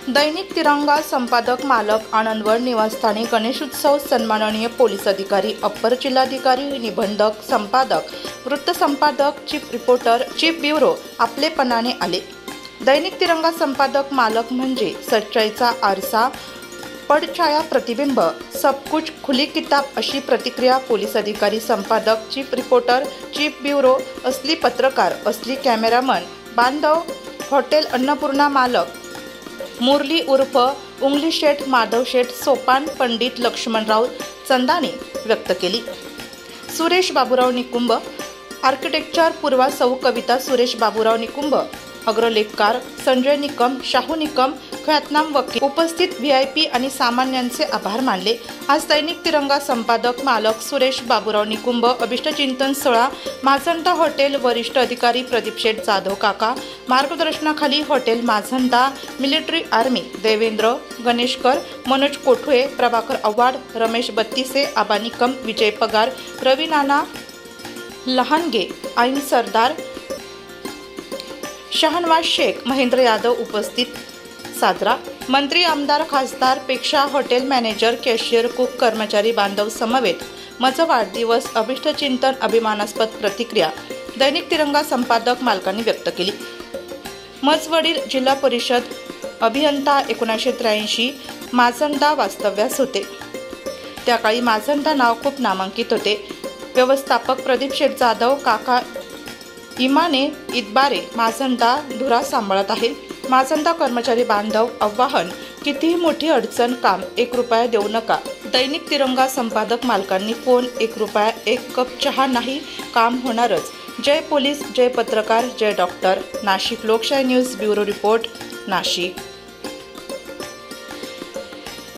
दैनिक तिरंगा संपादक मालक आनंदवड निवासस्थानी गणेशोत्सव सन्माननीय पोलीस अधिकारी, अप्पर जिल्हाधिकारी, निबंधक, संपादक, वृत्त संपादक, चीफ रिपोर्टर, चीफ ब्युरो आपलेपणाने आले। दैनिक तिरंगा संपादक मालक म्हणजे सच्चाईचा आरसा, पडछाया प्रतिबिंब, सब कुछ खुली किताब अशी प्रतिक्रिया पोलीस अधिकारी, संपादक, चीफ रिपोर्टर, चीफ ब्युरो, असली पत्रकार, असली कॅमेरामन, बांधव, हॉटेल अन्नपूर्णा मालक मुरली उर्फ उंगली शेठ, माधव शेठ, सोपान पंडित लक्ष्मणराव चंदाने व्यक्त केली। सुरेश बाबूराव निकुंभ, आर्किटेक्चर पूर्वा सौ कविता सुरेश बाबूराव निकुंभ, अग्रलेखकार संजय निकम, शाहू निकम, ख्यातनाम वकील उपस्थित व्हीआयपी आणि सामान्यांचे आभार मानले। आज दैनिक तिरंगा संपादक मालक सुरेश बाबूराव निकुंभ, अभिष्टचिंतन सोहळा माझंडा हॉटेल वरिष्ठ अधिकारी प्रदीप शेठ जाधव काका मार्गदर्शनाखाली हॉटेल माझंडा, मिलिटरी आर्मी देवेंद्र गणेशकर, मनोज कोठुळे, प्रभाकर आव्हाड, रमेश बत्तीसे, आबा निकम, विजय पगार, रवी नाना लहानगे, आईन सरदार, शहनवाज शेख, महेंद्र यादव उपस्थित साजरा। मंत्री, आमदार, खासदार पेक्षा हॉटेल मॅनेजर, कॅशियर, कुक, कर्मचारी बांधव समवेत माझा वाढदिवस अभिष्टचिंतन अभिमानास्पद प्रतिक्रिया दैनिक तिरंगा संपादक मालकांनी व्यक्त केली। मजवडील जिल्हा परिषद अभियंता 1983 माझंडा वास्तव्यास होते। त्या काळी माझंडा नाव खूप नामांकित होते। व्यवस्थापक प्रदीप शेठ जाधव काका इमाने इतबारे माझंडा धुरा सांभाळत आहे। माझंडा कर्मचारी बांधव आव्हान, कितीही मोठी अडचण काम 1 रुपया देऊ नका। दैनिक तिरंगा संपादक मालकांनी फोन 1 रुपया 1 कप चहा नाही, काम होणारच। जय पोलीस, जय पत्रकार, जय डॉक्टर। नाशिक लोकशाही न्यूज ब्युरो रिपोर्ट, नाशिक।